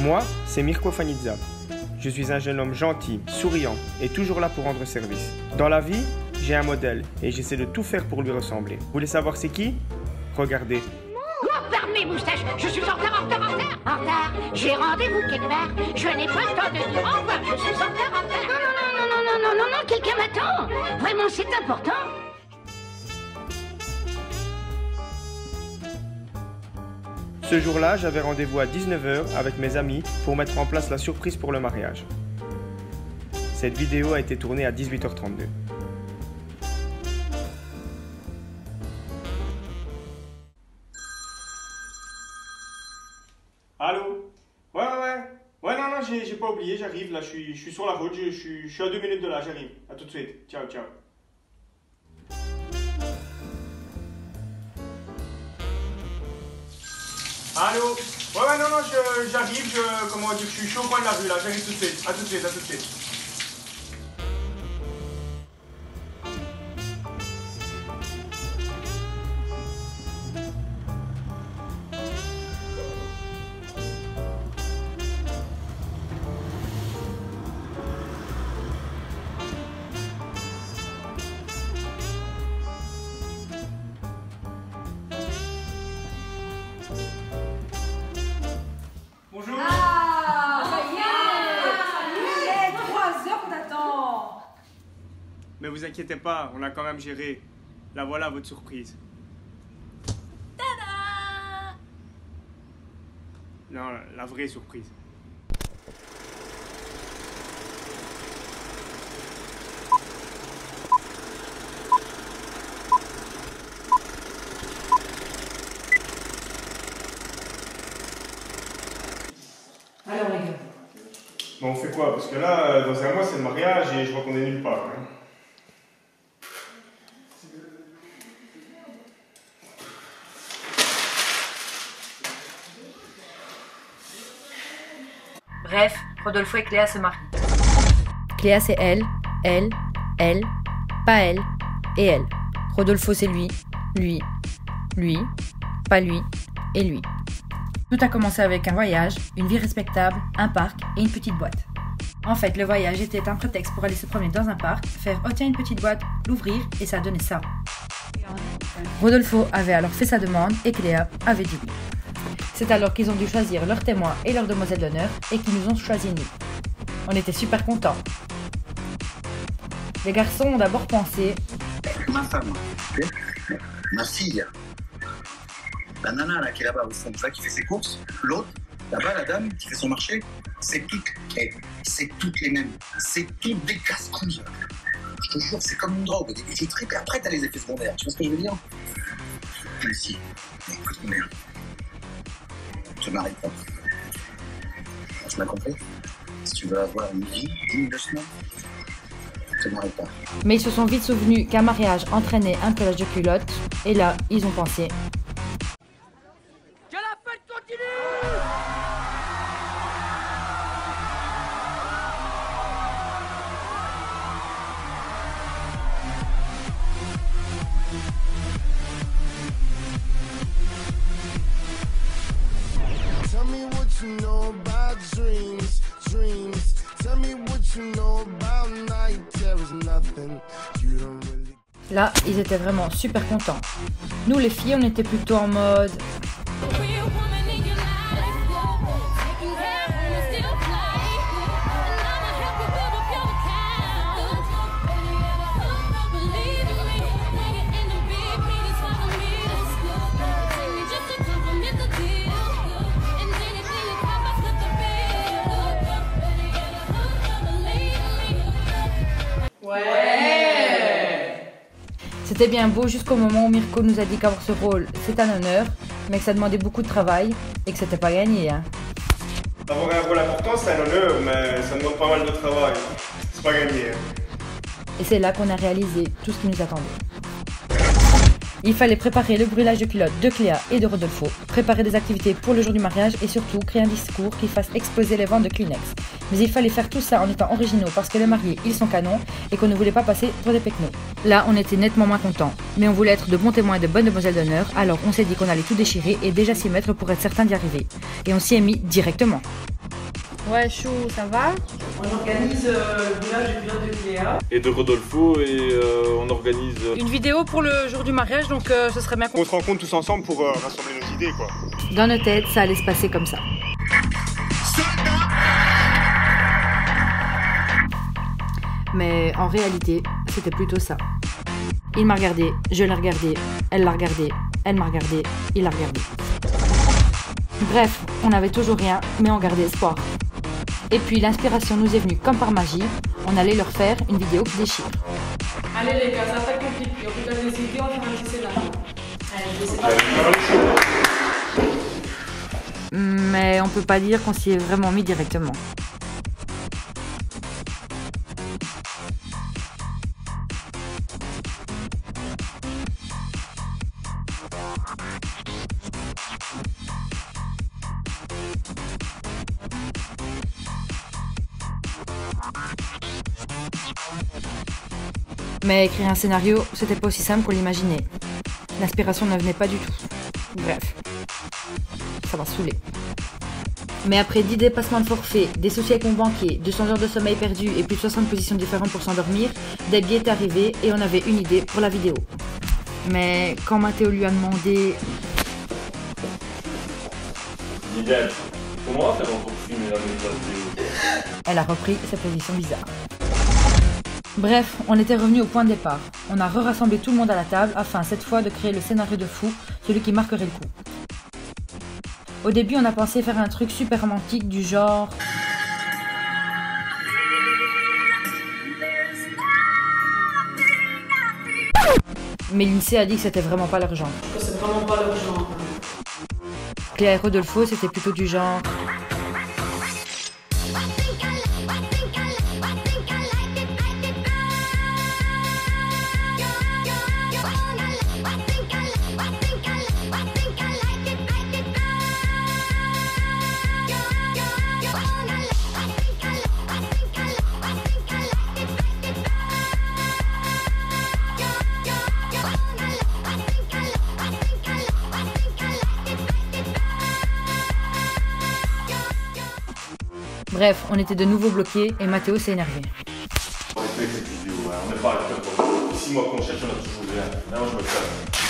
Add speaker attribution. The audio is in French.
Speaker 1: Moi, c'est Mirko Fanizza. Je suis un jeune homme gentil, souriant et toujours là pour rendre service. Dans la vie, j'ai un modèle et j'essaie de tout faire pour lui ressembler. Vous voulez savoir c'est qui? Regardez.
Speaker 2: Fermez, moustache, je suis en retard. En retard, j'ai rendez-vous quelque part. Je n'ai pas le temps de dire au revoir, je suis en retard. Non, quelqu'un m'attend. Vraiment, c'est important.
Speaker 1: Ce jour-là, j'avais rendez-vous à 19 h avec mes amis pour mettre en place la surprise pour le mariage. Cette vidéo a été tournée à 18 h 32. Allô? Ouais, non, j'ai pas oublié, j'arrive, là, je suis sur la route, je suis à 2 minutes de là, j'arrive. À tout de suite. Ciao. Allô? Ouais, non, j'arrive, je suis au coin de la rue, là, j'arrive tout de suite. À tout de suite. Bonjour.
Speaker 3: Ça y est, 3 heures qu'on attend.
Speaker 1: Mais vous inquiétez pas, on a quand même géré. La voilà votre surprise.
Speaker 3: Tada!
Speaker 1: Non, la vraie surprise.
Speaker 3: Alors les gars.
Speaker 1: Bon, on fait quoi? Parce que là, dans un mois, c'est le mariage et je vois qu'on est nulle part. Hein.
Speaker 4: Bref, Rodolfo et Cléa se marient.
Speaker 5: Cléa c'est elle, pas elle et elle. Rodolfo c'est lui, pas lui et lui. Tout a commencé avec un voyage, une vie respectable, un parc et une petite boîte. En fait, le voyage était un prétexte pour aller se promener dans un parc, faire « oh tiens une petite boîte », l'ouvrir et ça donnait ça. Rodolfo avait alors fait sa demande et Cléa avait dit oui. C'est alors qu'ils ont dû choisir leurs témoins et leurs demoiselles d'honneur et qu'ils nous ont choisis nous. On était super contents. Les garçons ont d'abord pensé
Speaker 6: ma femme, ma fille, la nana là qui est là-bas au fond, qui fait ses courses, l'autre, là-bas la dame qui fait son marché, c'est toutes les mêmes, c'est toutes des casse-couilles. Je te jure, c'est comme une drogue, au début tu tripes et après t'as les effets secondaires, tu vois ce que je veux dire? Mais si, écoute-moi bien, je m'arrête pas. Tu m'as compris? Si tu veux avoir une vie digne de ce nom, je m'arrête pas.
Speaker 5: Mais ils se sont vite souvenus qu'un mariage entraînait un collage de culottes et là, ils ont pensé
Speaker 2: Que la fête continue.
Speaker 7: Tell me what you know about dreams. Tell me what you know about night terrors. Nothing you don't really.
Speaker 5: Là, ils étaient vraiment super contents. Nous, les filles, on était plutôt en mode C'était bien beau jusqu'au moment où Mirko nous a dit qu'avoir ce rôle, c'est un honneur, mais que ça demandait beaucoup de travail et que c'était pas gagné. Hein.
Speaker 1: Avoir un rôle important, c'est un honneur, mais ça demande pas mal de travail. C'est pas gagné.
Speaker 5: Et c'est là qu'on a réalisé tout ce qui nous attendait. Il fallait préparer le brûlage de culottes de Cléa et de Rodolfo, préparer des activités pour le jour du mariage et surtout créer un discours qui fasse exploser les ventes de Kleenex. Mais il fallait faire tout ça en étant originaux parce que les mariés, ils sont canons et qu'on ne voulait pas passer pour des pecnos. Là, on était nettement moins contents, mais on voulait être de bons témoins et de bonnes demoiselles d'honneur, alors on s'est dit qu'on allait tout déchirer et déjà s'y mettre pour être certain d'y arriver. Et on s'y est mis directement. Ouais, Chou, ça va?
Speaker 8: On organise le village du pilote de Cléa.
Speaker 9: Et de Rodolfo et on organise...
Speaker 5: Une vidéo pour le jour du mariage, donc ce serait bien
Speaker 1: On se rencontre tous ensemble pour rassembler nos idées, quoi.
Speaker 5: Dans nos têtes, ça allait se passer comme ça. Mais en réalité, c'était plutôt ça. Il m'a regardé, je l'ai regardé, elle l'a regardé, elle m'a regardé, il l'a regardé. Bref, on n'avait toujours rien, mais on gardait espoir. Et puis l'inspiration nous est venue comme par magie, on allait leur faire une vidéo qui déchire.
Speaker 8: Allez les gars, ça va pas compliqué. On peut donner des idées, on va faire un petit scénario.
Speaker 5: Mais on peut pas dire qu'on s'y est vraiment mis directement. Mais écrire un scénario, c'était pas aussi simple qu'on l'imaginait. L'inspiration ne venait pas du tout. Bref, ça m'a saoulé. Mais après 10 dépassements de forfait, des soucis avec mon banquier, 200 heures de sommeil perdu et plus de 60 positions différentes pour s'endormir, Debbie est arrivée et on avait une idée pour la vidéo. Mais quand Mathéo lui a demandé...
Speaker 9: L'idée, comment on va faire pour filmer la vidéo?
Speaker 5: Elle a repris sa position bizarre. Bref, on était revenu au point de départ. On a rassemblé tout le monde à la table afin cette fois de créer le scénario de fou, celui qui marquerait le coup. Au début, on a pensé faire un truc super romantique du genre... Mais l'INSEE a dit que c'était vraiment pas leur genre.
Speaker 8: Que c'est vraiment pas leur genre.
Speaker 5: Cléa et Rodolfo, c'était plutôt du genre... Bref, on était de nouveau bloqués et Mathéo s'est énervé.
Speaker 9: On fait cette vidéo, on n'est pas à 6 mois qu'on cherche, on a toujours rien. Là, moi je me fais.